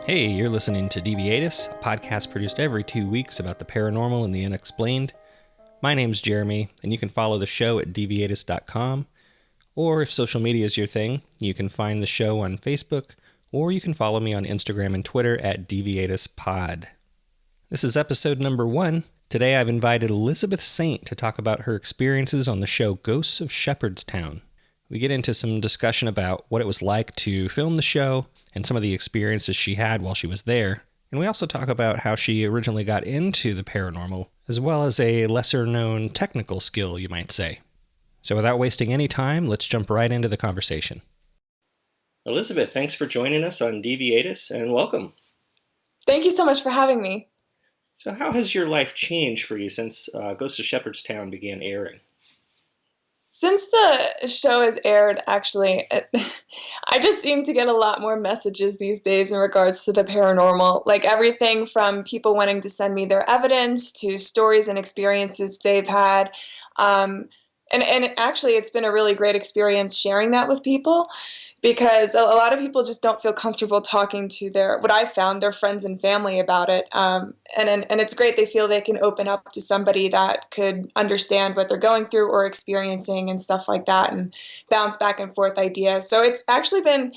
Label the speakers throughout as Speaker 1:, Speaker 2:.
Speaker 1: Hey, you're listening to Deviatus, a podcast produced every 2 weeks about the paranormal and the unexplained. My name's Jeremy, and you can follow the show at deviatus.com, or if social media is your thing, you can find the show on Facebook, or you can follow me on Instagram and Twitter at DeviatusPod. This is episode number 1. Today I've invited Elizabeth Saint to talk about her experiences on the show Ghosts of Shepherdstown. We get into some discussion about what it was like to film the show and some of the experiences she had while she was there. And we also talk about how she originally got into the paranormal, as well as a lesser-known technical skill, you might say. So without wasting any time, let's jump right into the conversation. Elizabeth, thanks for joining us on Deviatus, and welcome.
Speaker 2: Thank you so much for having me.
Speaker 1: So how has your life changed for you since Ghosts of Shepherdstown began airing?
Speaker 2: Since the show has aired, actually, I just seem to get a lot more messages these days in regards to the paranormal. Like everything from people wanting to send me their evidence to stories and experiences they've had. And actually, it's been a really great experience sharing that with people, because a lot of people just don't feel comfortable talking to what I found, their friends and family about it. And it's great they feel they can open up to somebody that could understand what they're going through or experiencing and stuff like that, and bounce back and forth ideas. So it's actually been,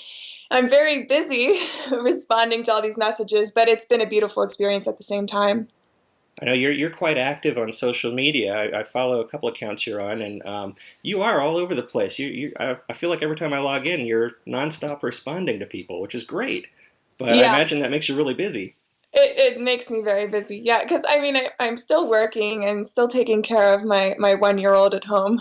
Speaker 2: I'm very busy responding to all these messages, but it's been a beautiful experience at the same time.
Speaker 1: I know you're quite active on social media. I follow a couple accounts you're on, and you are all over the place. I feel like every time I log in, you're nonstop responding to people, which is great. But yeah. I imagine that makes you really busy.
Speaker 2: It makes me very busy, yeah, because I mean, I'm still working. I'm still taking care of my 1-year-old at home.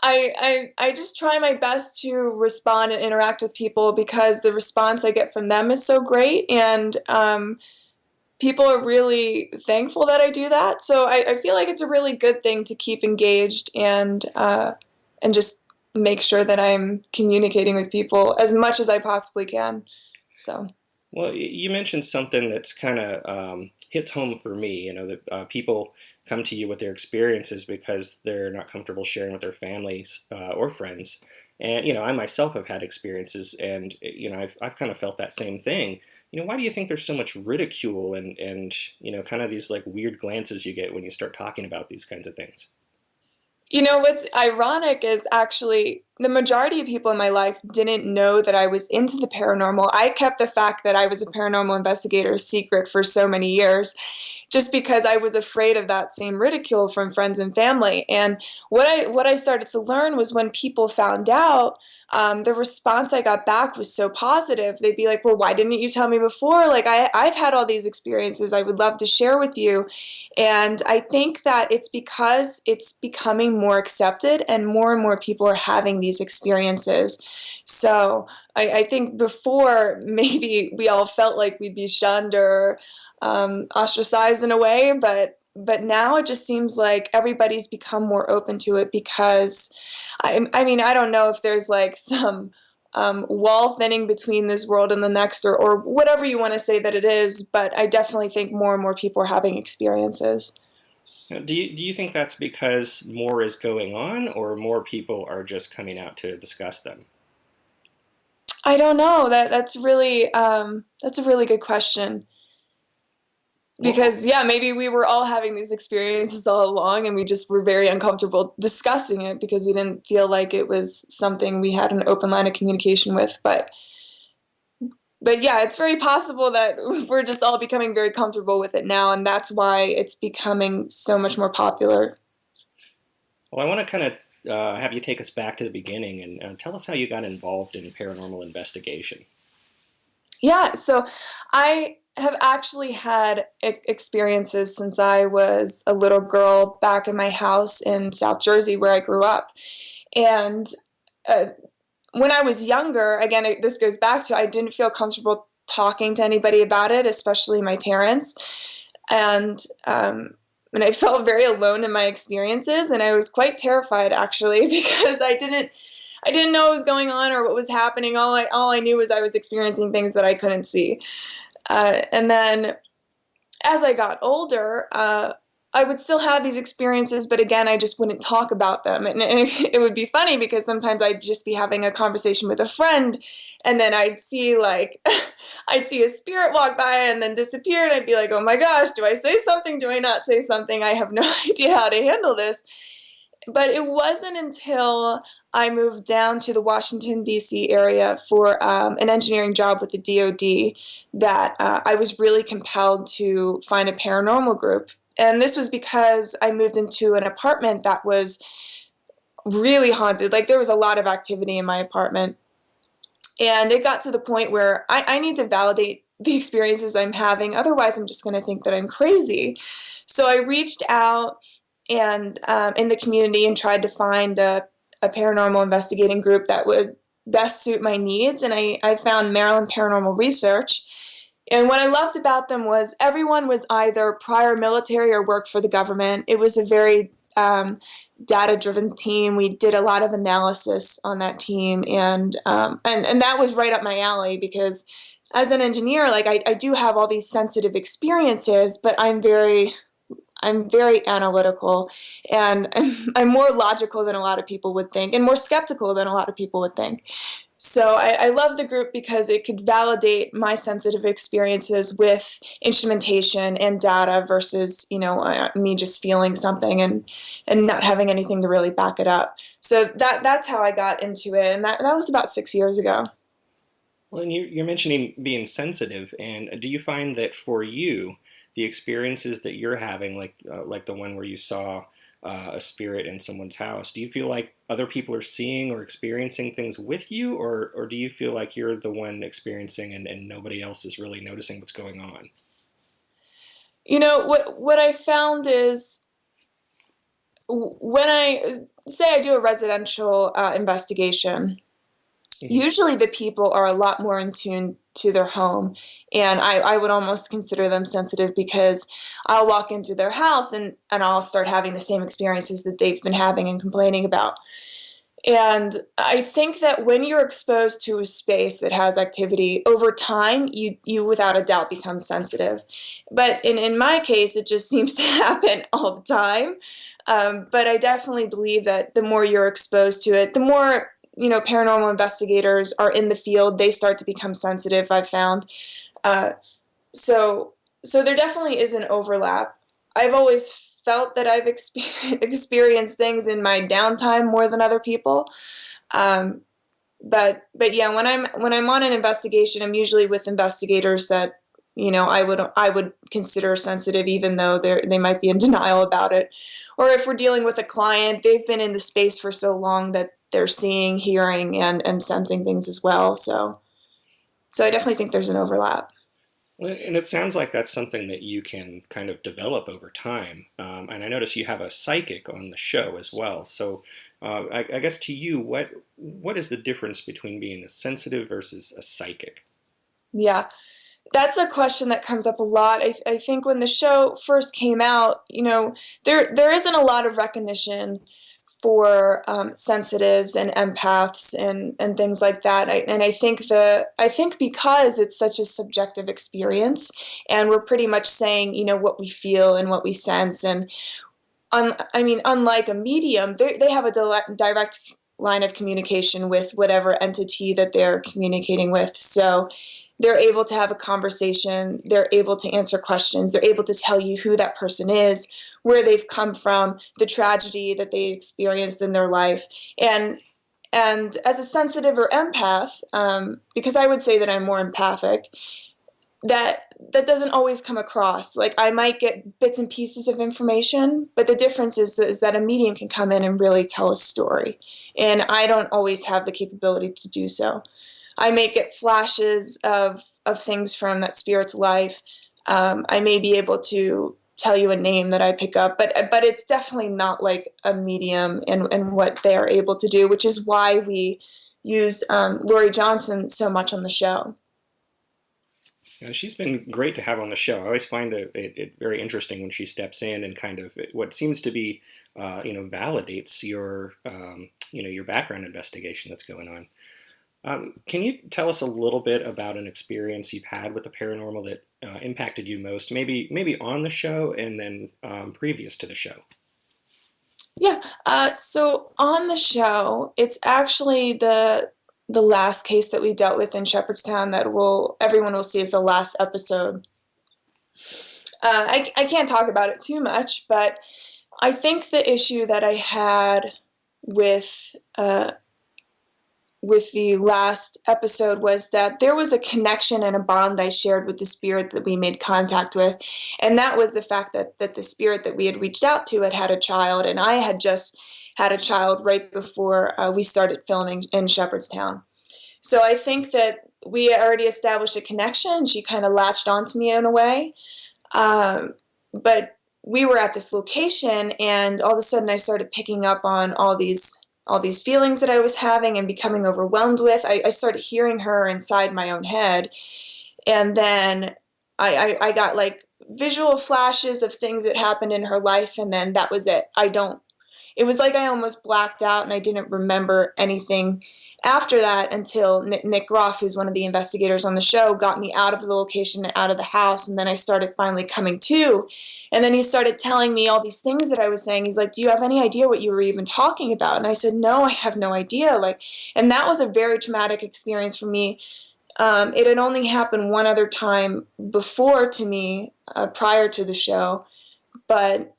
Speaker 2: I just try my best to respond and interact with people because the response I get from them is so great, and people are really thankful that I do that. So I feel like it's a really good thing to keep engaged and just make sure that I'm communicating with people as much as I possibly can. So.
Speaker 1: Well, you mentioned something that's kind of hits home for me, you know, that people come to you with their experiences because they're not comfortable sharing with their families or friends. And, you know, I myself have had experiences, and, you know, I've kind of felt that same thing. You know, why do you think there's so much ridicule and you know, kind of these like weird glances you get when you start talking about these kinds of things?
Speaker 2: You know, what's ironic is actually the majority of people in my life didn't know that I was into the paranormal. I kept the fact that I was a paranormal investigator a secret for so many years, just because I was afraid of that same ridicule from friends and family. And what I started to learn was when people found out, the response I got back was so positive. They'd be like, well, why didn't you tell me before? Like, I've had all these experiences I would love to share with you. And I think that it's because it's becoming more accepted and more people are having these experiences. So I think before, maybe we all felt like we'd be shunned or ostracized in a way, but now it just seems like everybody's become more open to it because, I mean, I don't know if there's like some wall thinning between this world and the next, or whatever you want to say that it is, but I definitely think more and more people are having experiences.
Speaker 1: Do you think that's because more is going on, or more people are just coming out to discuss them?
Speaker 2: I don't know. That's a really good question. Because, yeah, maybe we were all having these experiences all along and we just were very uncomfortable discussing it because we didn't feel like it was something we had an open line of communication with. But yeah, it's very possible that we're just all becoming very comfortable with it now, and that's why it's becoming so much more popular.
Speaker 1: Well, I want to kind of have you take us back to the beginning and tell us how you got involved in paranormal investigation.
Speaker 2: Yeah, so I have actually had experiences since I was a little girl back in my house in South Jersey where I grew up. And when I was younger, again, this goes back to I didn't feel comfortable talking to anybody about it, especially my parents. And I felt very alone in my experiences, and I was quite terrified actually because I didn't know what was going on or what was happening. All I knew was I was experiencing things that I couldn't see. And then as I got older, I would still have these experiences, but again, I just wouldn't talk about them. And it would be funny because sometimes I'd just be having a conversation with a friend, and then I'd see like, I'd see a spirit walk by and then disappear, and I'd be like, oh my gosh, do I say something? Do I not say something? I have no idea how to handle this. But it wasn't until I moved down to the Washington, D.C. area for an engineering job with the DoD that I was really compelled to find a paranormal group. And this was because I moved into an apartment that was really haunted. Like, there was a lot of activity in my apartment. And it got to the point where I need to validate the experiences I'm having. Otherwise, I'm just going to think that I'm crazy. So I reached out and in the community and tried to find a paranormal investigating group that would best suit my needs. And I found Maryland Paranormal Research. And what I loved about them was everyone was either prior military or worked for the government. It was a very data-driven team. We did a lot of analysis on that team, and that was right up my alley because as an engineer, like I do have all these sensitive experiences, but I'm very analytical, and I'm more logical than a lot of people would think, and more skeptical than a lot of people would think. So I love the group because it could validate my sensitive experiences with instrumentation and data versus, me just feeling something and not having anything to really back it up. So that's how I got into it, and that was about 6 years ago.
Speaker 1: Well, and you're mentioning being sensitive, and do you find that for you, the experiences that you're having, like the one where you saw a spirit in someone's house, do you feel like other people are seeing or experiencing things with you, or do you feel like you're the one experiencing and nobody else is really noticing what's going on?
Speaker 2: What I found is when I say I do a residential investigation,
Speaker 1: Mhm.
Speaker 2: usually the people are a lot more in tune to their home, and I would almost consider them sensitive because I'll walk into their house and I'll start having the same experiences that they've been having and complaining about. And I think that when you're exposed to a space that has activity over time, you without a doubt become sensitive. But in my case, it just seems to happen all the time. But I definitely believe that the more you're exposed to it, the more paranormal investigators are in the field, they start to become sensitive, I've found. Uh, so so there definitely is an overlap. I've always felt that I've experienced things in my downtime more than other people. Um, but yeah, when I'm on an investigation, I'm usually with investigators that I would consider sensitive, even though they might be in denial about it. Or if we're dealing with a client, they've been in the space for so long that they're seeing, hearing, and sensing things as well. So I definitely think there's an overlap.
Speaker 1: Well, and it sounds like that's something that you can kind of develop over time. And I notice you have a psychic on the show as well. So I guess to you, what is the difference between being a sensitive versus a psychic?
Speaker 2: Yeah. That's a question that comes up a lot. I think when the show first came out, there isn't a lot of recognition for sensitives and empaths and things like that. I think because it's such a subjective experience, and we're pretty much saying what we feel and what we sense, and unlike a medium, they have a direct line of communication with whatever entity that they're communicating with. So they're able to have a conversation, they're able to answer questions, they're able to tell you who that person is, where they've come from, the tragedy that they experienced in their life. And as a sensitive or empath, because I would say that I'm more empathic, that doesn't always come across. Like, I might get bits and pieces of information, but the difference is that a medium can come in and really tell a story, and I don't always have the capability to do so. I may get flashes of things from that spirit's life. I may be able to tell you a name that I pick up, but it's definitely not like a medium and what they are able to do, which is why we use Lori Johnson so much on the show.
Speaker 1: She's been great to have on the show. I always find it very interesting when she steps in and kind of what seems to be, validates your, your background investigation that's going on. Can you tell us a little bit about an experience you've had with the paranormal that impacted you most? Maybe on the show and then previous to the show.
Speaker 2: Yeah. So on the show, it's actually the last case that we dealt with in Shepherdstown that everyone will see as the last episode. I can't talk about it too much, but I think the issue that I had with the last episode was that there was a connection and a bond I shared with the spirit that we made contact with, and that was the fact that the spirit that we had reached out to had a child, and I had just had a child right before we started filming in Shepherdstown. So I think that we already established a connection. She kind of latched onto me in a way. But we were at this location, and all of a sudden I started picking up on all these feelings that I was having and becoming overwhelmed with. I started hearing her inside my own head, and then I got like visual flashes of things that happened in her life, and then that was it. It was like I almost blacked out and I didn't remember anything after that until Nick Groff, who's one of the investigators on the show, got me out of the location and out of the house, and then I started finally coming to. And then he started telling me all these things that I was saying. He's like, "Do you have any idea what you were even talking about?" And I said, "No, I have no idea." And that was a very traumatic experience for me. It had only happened one other time before to me, prior to the show, but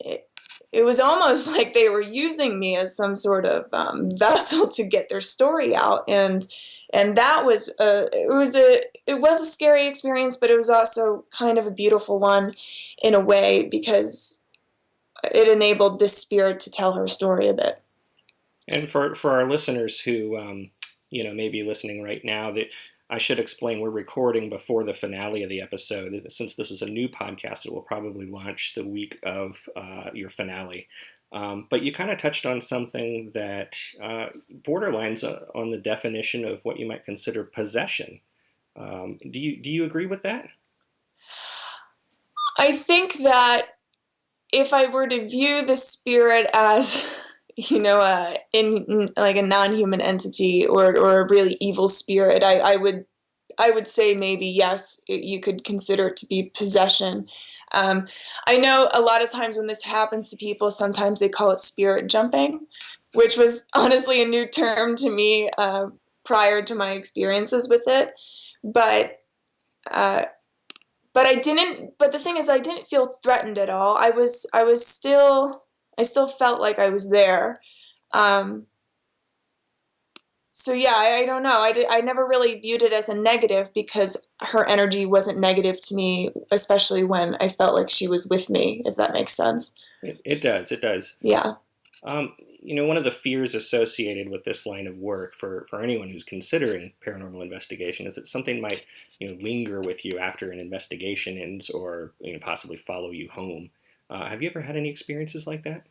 Speaker 2: it was almost like they were using me as some sort of vessel to get their story out, and that was it was a scary experience, but it was also kind of a beautiful one in a way, because it enabled this spirit to tell her story a bit.
Speaker 1: And for our listeners who may be listening right now, that I should explain, we're recording before the finale of the episode. Since this is a new podcast, it will probably launch the week of your finale. But you kind of touched on something that borderlines on the definition of what you might consider possession. Do you agree with that?
Speaker 2: I think that if I were to view the spirit as in like a non-human entity or a really evil spirit, I would say maybe yes, you could consider it to be possession. I know a lot of times when this happens to people, sometimes they call it spirit jumping, which was honestly a new term to me prior to my experiences with it. But I didn't. But the thing is, I didn't feel threatened at all. I still felt like I was there. So yeah, I don't know. I never really viewed it as a negative because her energy wasn't negative to me, especially when I felt like she was with me, if that makes sense.
Speaker 1: It does. It does.
Speaker 2: Yeah.
Speaker 1: One of the fears associated with this line of work for anyone who's considering paranormal investigation is that something might linger with you after an investigation ends, or possibly follow you home. Have you ever had any experiences like that?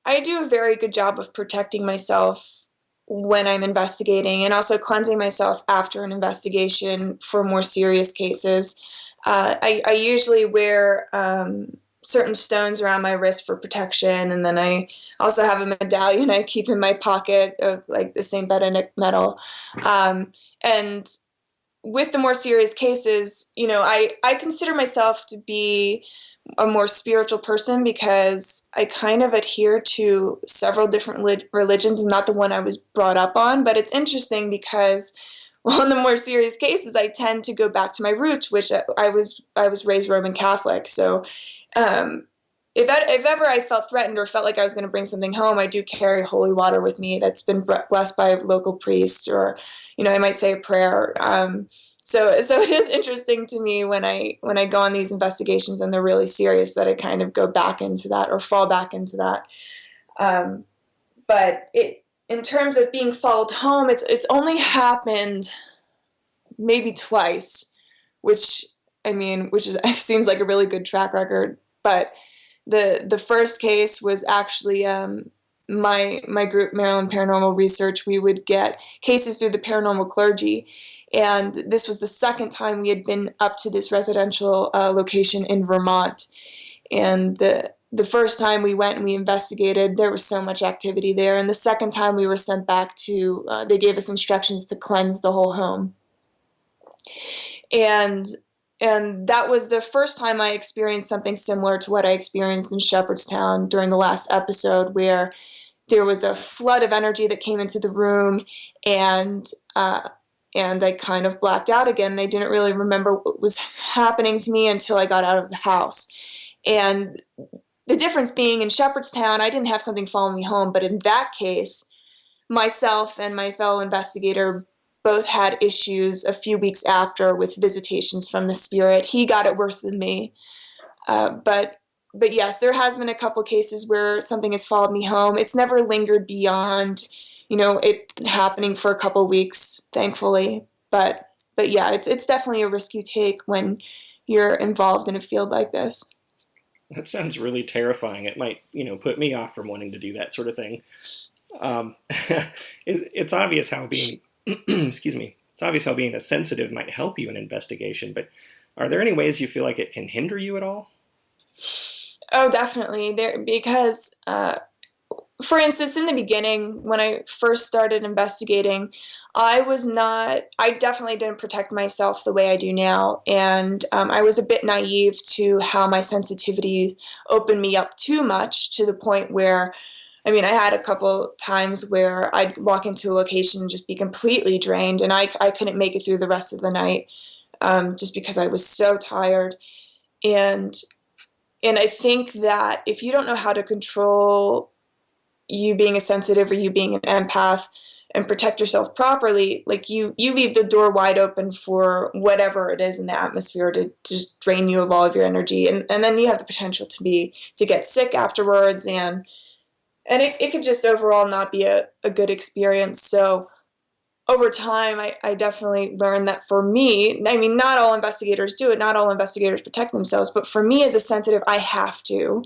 Speaker 2: I do a very good job of protecting myself when I'm investigating, and also cleansing myself after an investigation for more serious cases. I usually wear certain stones around my wrist for protection, and then I also have a medallion I keep in my pocket of like the St. Benedict medal. And with the more serious cases, I consider myself to be a more spiritual person because I kind of adhere to several different religions, and not the one I was brought up on. But it's interesting because, well, in the more serious cases, I tend to go back to my roots, which I was raised Roman Catholic. So if ever I felt threatened or felt like I was going to bring something home, I do carry holy water with me that's been blessed by a local priest, or I might say a prayer. So it is interesting to me when I go on these investigations and they're really serious, that I kind of go back into that or fall back into that. But in terms of being followed home, it's only happened maybe twice, which seems like a really good track record. But the first case was actually my group, Maryland Paranormal Research. We would get cases through the paranormal clergy. And this was the second time we had been up to this residential location in Vermont. And the first time we went and we investigated, there was so much activity there. And the second time we were sent back to, they gave us instructions to cleanse the whole home. And that was the first time I experienced something similar to what I experienced in Shepherdstown during the last episode, where there was a flood of energy that came into the room, and I kind of blacked out again. I didn't really remember what was happening to me until I got out of the house. And the difference being, in Shepherdstown, I didn't have something follow me home, but in that case, myself and my fellow investigator both had issues a few weeks after with visitations from the spirit. He got it worse than me. But yes, there has been a couple cases where something has followed me home. It's never lingered beyond, it happening for a couple weeks, thankfully. But yeah, it's definitely a risk you take when you're involved in a field like this.
Speaker 1: That sounds really terrifying. It might, put me off from wanting to do that sort of thing. It's obvious how being, excuse me, it's obvious how being a sensitive might help you in investigation, but are there any ways you feel like it can hinder you at all?
Speaker 2: Oh, definitely. Because, for instance, in the beginning, when I first started investigating, I definitely didn't protect myself the way I do now. And I was a bit naive to how my sensitivities opened me up too much, to the point where, I had a couple times where I'd walk into a location and just be completely drained, and I couldn't make it through the rest of the night, just because I was so tired. And I think that if you don't know how to control you being a sensitive or you being an empath and protect yourself properly, like you leave the door wide open for whatever it is in the atmosphere to just drain you of all of your energy. And then you have the potential to get sick afterwards, and it could just overall not be a good experience. So over time, I definitely learned that for me, not all investigators do it, not all investigators protect themselves, but for me as a sensitive, I have to.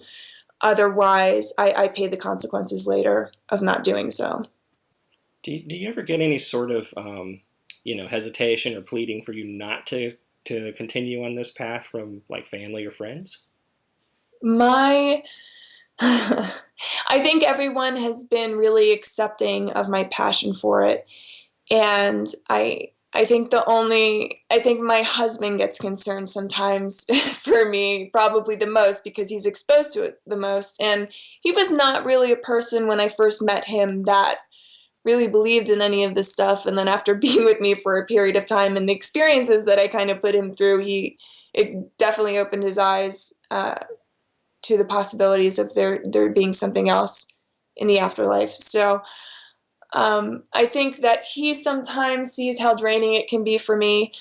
Speaker 2: Otherwise, I pay the consequences later of not doing so.
Speaker 1: Do you ever get any sort of, hesitation or pleading for you not to continue on this path from like family or friends?
Speaker 2: I think everyone has been really accepting of my passion for it. And I think my husband gets concerned sometimes for me, probably the most, because he's exposed to it the most. And he was not really a person when I first met him that really believed in any of this stuff. And then after being with me for a period of time and the experiences that I kind of put him through, it definitely opened his eyes to the possibilities of there being something else in the afterlife. So I think that he sometimes sees how draining it can be for me.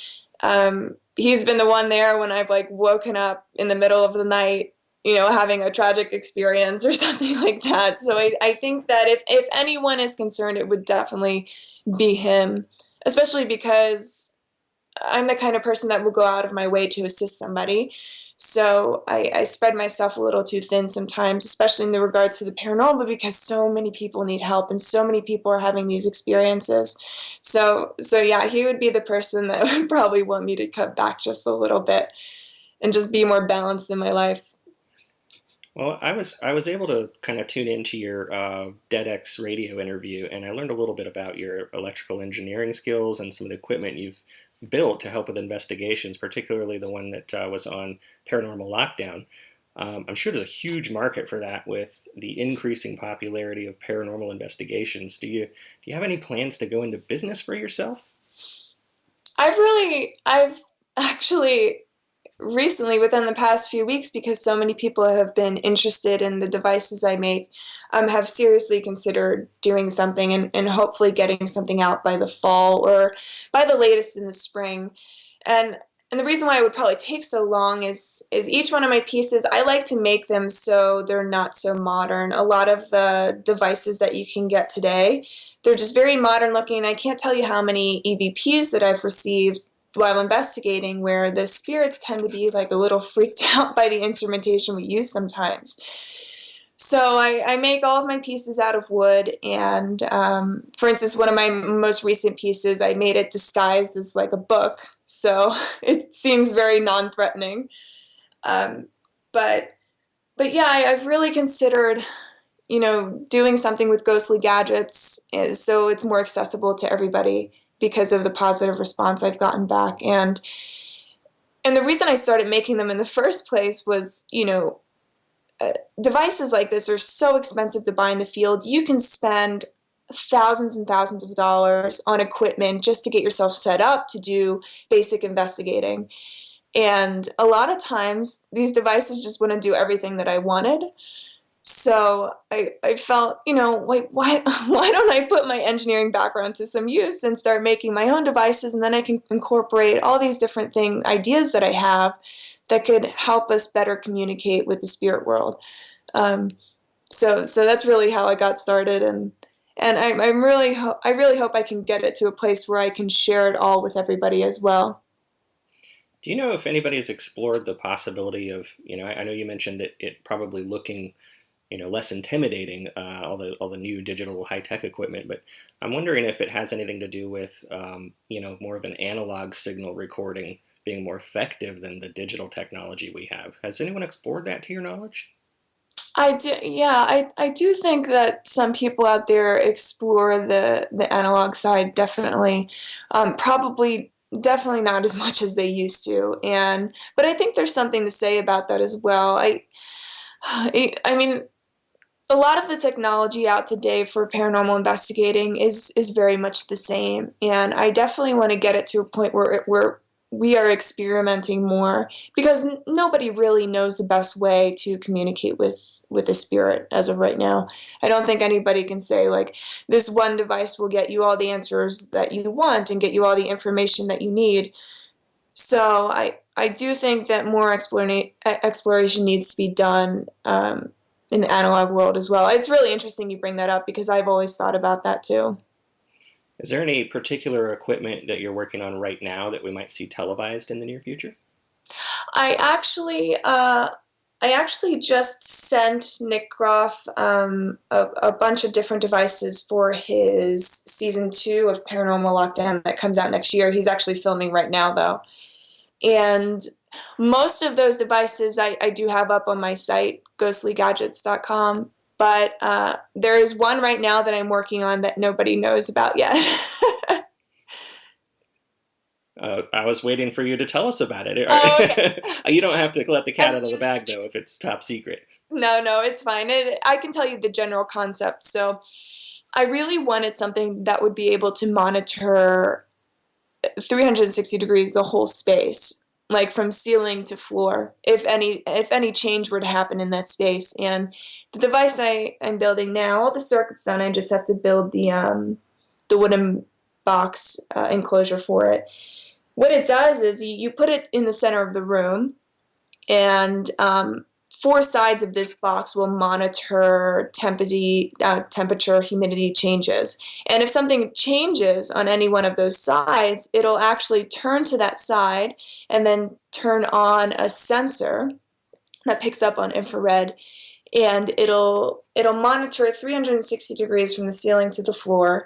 Speaker 2: He's been the one there when I've woken up in the middle of the night, having a tragic experience or something like that. So I think that if anyone is concerned, it would definitely be him, especially because I'm the kind of person that will go out of my way to assist somebody. So I spread myself a little too thin sometimes, especially in the regards to the paranormal, because so many people need help and so many people are having these experiences. So yeah, he would be the person that would probably want me to cut back just a little bit and just be more balanced in my life.
Speaker 1: Well, I was able to kind of tune into your DeadX radio interview, and I learned a little bit about your electrical engineering skills and some of the equipment you've built to help with investigations, particularly the one that was on paranormal lockdown. I'm sure there's a huge market for that with the increasing popularity of paranormal investigations. Do you have any plans to go into business for yourself?
Speaker 2: I've actually recently, within the past few weeks, because so many people have been interested in the devices I make, have seriously considered doing something and hopefully getting something out by the fall or by the latest in the spring. And the reason why it would probably take so long is each one of my pieces, I like to make them so they're not so modern. A lot of the devices that you can get today, they're just very modern looking. I can't tell you how many EVPs that I've received while investigating where the spirits tend to be a little freaked out by the instrumentation we use sometimes. So I make all of my pieces out of wood, and for instance, one of my most recent pieces, I made it disguised as a book, so it seems very non-threatening. But but yeah, I've really considered, doing something with ghostly gadgets so it's more accessible to everybody because of the positive response I've gotten back. And the reason I started making them in the first place was, devices like this are so expensive to buy in the field. You can spend thousands and thousands of dollars on equipment just to get yourself set up to do basic investigating. And a lot of times these devices just wouldn't do everything that I wanted. So I felt, like, why don't I put my engineering background to some use and start making my own devices, and then I can incorporate all these different ideas that I have that could help us better communicate with the spirit world. Um, so that's really how I got started, and I really hope I can get it to a place where I can share it all with everybody as well.
Speaker 1: Do you know if anybody's explored the possibility of, I know you mentioned it probably looking, less intimidating, all the new digital high tech equipment, but I'm wondering if it has anything to do with, more of an analog signal recording being more effective than the digital technology we have. Has anyone explored that to your knowledge?
Speaker 2: I do, yeah, I do think that some people out there explore the analog side definitely, probably definitely not as much as they used to, and but I think there's something to say about that as well. I mean, a lot of the technology out today for paranormal investigating is very much the same, and I definitely want to get it to a point where we are experimenting more because nobody really knows the best way to communicate with the spirit as of right now. I don't think anybody can say like this one device will get you all the answers that you want and get you all the information that you need. So I do think that more exploration needs to be done, in the analog world as well. It's really interesting you bring that up because I've always thought about that too.
Speaker 1: Is there any particular equipment that you're working on right now that we might see televised in the near future?
Speaker 2: I actually, uh, I actually just sent Nick Groff a bunch of different devices for his season 2 of Paranormal Lockdown that comes out next year. He's actually filming right now, though. And most of those devices I do have up on my site, ghostlygadgets.com. But there is one right now that I'm working on that nobody knows about yet.
Speaker 1: I was waiting for you to tell us about
Speaker 2: Oh, okay.
Speaker 1: it. You don't have to let the cat
Speaker 2: I'm
Speaker 1: out of the
Speaker 2: sure.
Speaker 1: bag, though, if it's top secret.
Speaker 2: No, it's fine. I can tell you the general concept. So I really wanted something that would be able to monitor 360 degrees the whole space, like from ceiling to floor, if any change were to happen in that space. And the device I'm building now, all the circuits done, I just have to build the wooden box enclosure for it. What it does is you put it in the center of the room, and four sides of this box will monitor temperature, humidity changes. And if something changes on any one of those sides, it'll actually turn to that side and then turn on a sensor that picks up on infrared, and it'll monitor 360 degrees from the ceiling to the floor,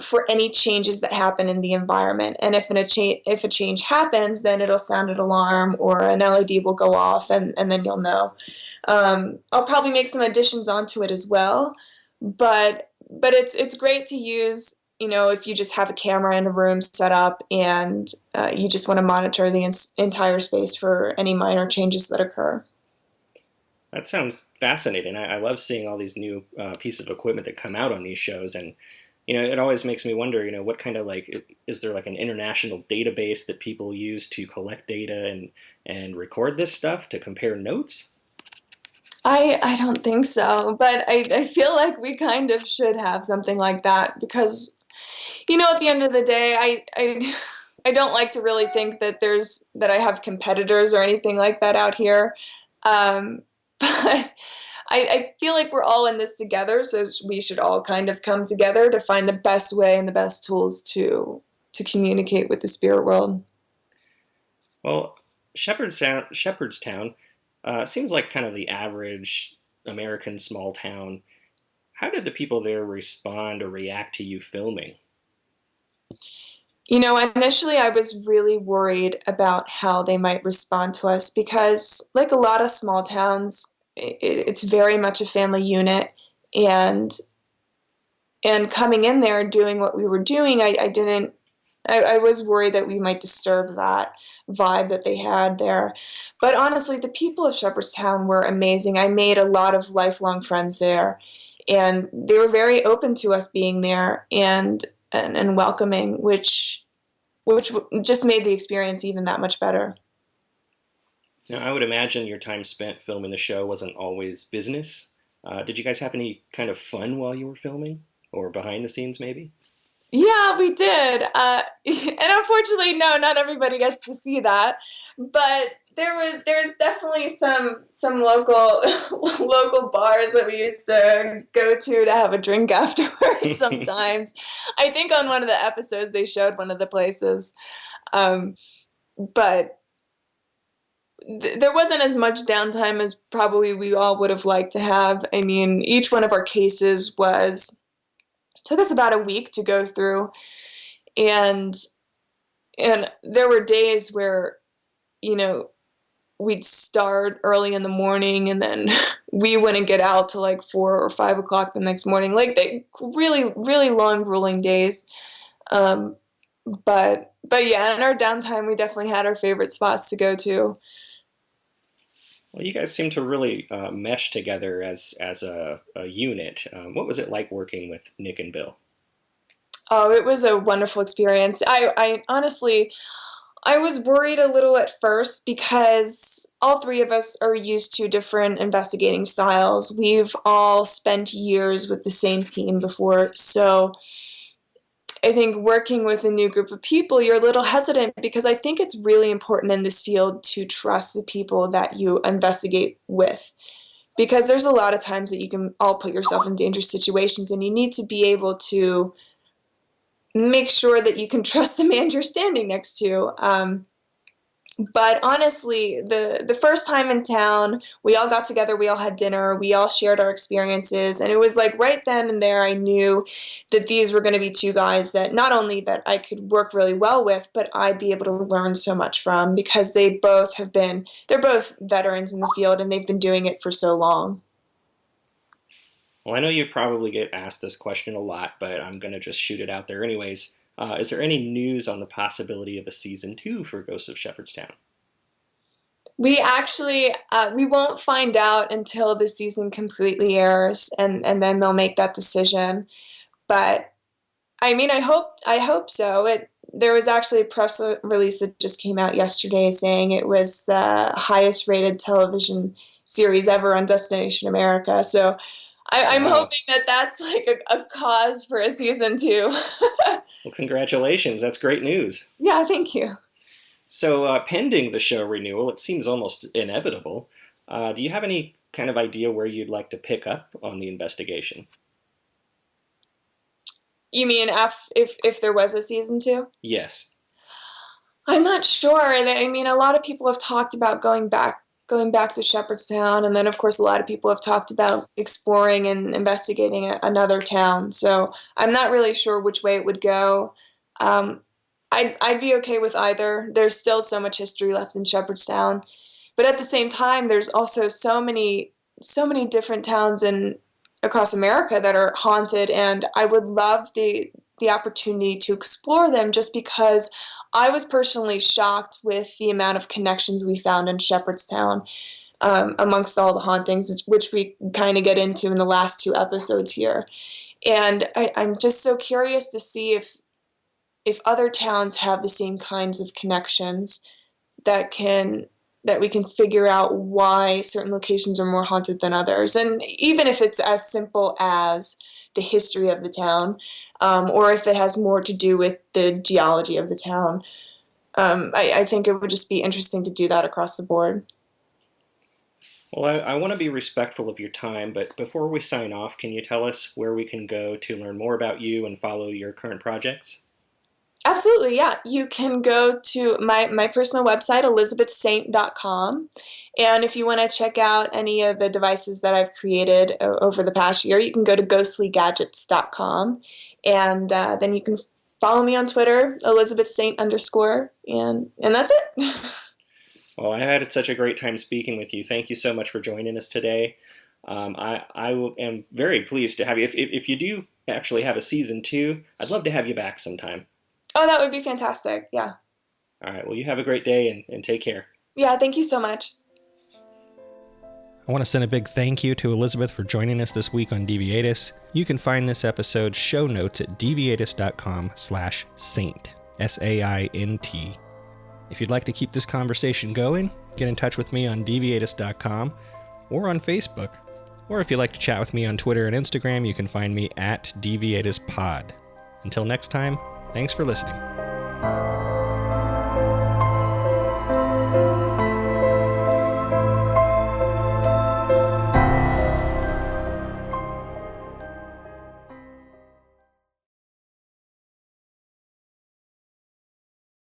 Speaker 2: for any changes that happen in the environment. And if a change happens, then it'll sound an alarm or an LED will go off, and then you'll know. I'll probably make some additions onto it as well, but it's great to use. If you just have a camera in a room set up and you just want to monitor the entire space for any minor changes that occur.
Speaker 1: That sounds fascinating. I love seeing all these new pieces of equipment that come out on these shows, and it always makes me wonder. What kind of is there like an international database that people use to collect data and record this stuff to compare notes?
Speaker 2: I don't think so, but I feel like we kind of should have something like that because, at the end of the day, I don't like to really think that I have competitors or anything like that out here. But I feel like we're all in this together, so we should all kind of come together to find the best way and the best tools to communicate with the spirit world.
Speaker 1: Well, Shepherdstown seems like kind of the average American small town. How did the people there respond or react to you filming?
Speaker 2: Initially I was really worried about how they might respond to us because, like a lot of small towns, it's very much a family unit, and coming in there doing what we were doing, I was worried that we might disturb that vibe that they had there. But honestly, the people of Shepherdstown were amazing. I made a lot of lifelong friends there, and they were very open to us being there and welcoming, which just made the experience even that much better.
Speaker 1: Now, I would imagine your time spent filming the show wasn't always business. Did you guys have any kind of fun while you were filming, or behind the scenes, maybe?
Speaker 2: Yeah, we did. And unfortunately, no, not everybody gets to see that. But there's definitely some local local bars that we used to go to have a drink afterwards sometimes. I think on one of the episodes they showed one of the places. But there wasn't as much downtime as probably we all would have liked to have. I mean, each one of our cases took us about a week to go through, and there were days where, we'd start early in the morning and then we wouldn't get out till like 4 or 5 o'clock the next morning. Like, they really, really long, grueling days. But yeah, in our downtime, we definitely had our favorite spots to go to.
Speaker 1: Well, you guys seem to really mesh together as a unit. What was it like working with Nick and Bill?
Speaker 2: Oh, it was a wonderful experience. I honestly, I was worried a little at first because all three of us are used to different investigating styles. We've all spent years with the same team before, so I think working with a new group of people, you're a little hesitant because I think it's really important in this field to trust the people that you investigate with. Because there's a lot of times that you can all put yourself in dangerous situations, and you need to be able to make sure that you can trust the man you're standing next to. But honestly, the first time in town, we all got together, we all had dinner, we all shared our experiences, and it was like right then and there I knew that these were going to be two guys that not only that I could work really well with, but I'd be able to learn so much from, because they're both veterans in the field and they've been doing it for so long.
Speaker 1: Well, I know you probably get asked this question a lot, but I'm going to just shoot it out there anyways. Is there any news on the possibility of a season 2 for Ghosts of Shepherdstown?
Speaker 2: We actually, we won't find out until the season completely airs, and then they'll make that decision. But I mean, I hope so. There was actually a press release that just came out yesterday saying it was the highest rated television series ever on Destination America. So I'm
Speaker 1: Wow.
Speaker 2: hoping that that's like a cause for a season 2.
Speaker 1: Well, congratulations. That's great news.
Speaker 2: Yeah, thank you.
Speaker 1: So, pending the show renewal, it seems almost inevitable. Do you have any kind of idea where you'd like to pick up on the investigation?
Speaker 2: You mean if there was a season 2?
Speaker 1: Yes.
Speaker 2: I'm not sure. I mean, a lot of people have talked about going back to Shepherdstown, and then of course a lot of people have talked about exploring and investigating another town. So I'm not really sure which way it would go. I'd be okay with either. There's still so much history left in Shepherdstown, but at the same time, there's also so many different towns across America that are haunted, and I would love the opportunity to explore them, just because I was personally shocked with the amount of connections we found in Shepherdstown amongst all the hauntings, which we kind of get into in the last 2 episodes here. And I'm just so curious to see if other towns have the same kinds of connections that we can figure out why certain locations are more haunted than others. And even if it's as simple as the history of the town, or if it has more to do with the geology of the town. I think it would just be interesting to do that across the board.
Speaker 1: Well, I want to be respectful of your time, but before we sign off, can you tell us where we can go to learn more about you and follow your current projects?
Speaker 2: Absolutely, yeah. You can go to my personal website, elizabethsaint.com. And if you want to check out any of the devices that I've created over the past year, you can go to ghostlygadgets.com. And then you can follow me on Twitter, ElizabethSaint_, and that's it.
Speaker 1: Well, I had such a great time speaking with you. Thank you so much for joining us today. Am very pleased to have you. If you do actually have a season 2, I'd love to have you back sometime.
Speaker 2: Oh, that would be fantastic. Yeah.
Speaker 1: All right. Well, you have a great day and take care.
Speaker 2: Yeah, thank you so much.
Speaker 1: I want to send a big thank you to Elizabeth for joining us this week on Deviatus. You can find this episode's show notes at deviatus.com/saint, SAINT. If you'd like to keep this conversation going, get in touch with me on deviatus.com or on Facebook. Or if you'd like to chat with me on Twitter and Instagram, you can find me at DeviatusPod. Until next time, thanks for listening.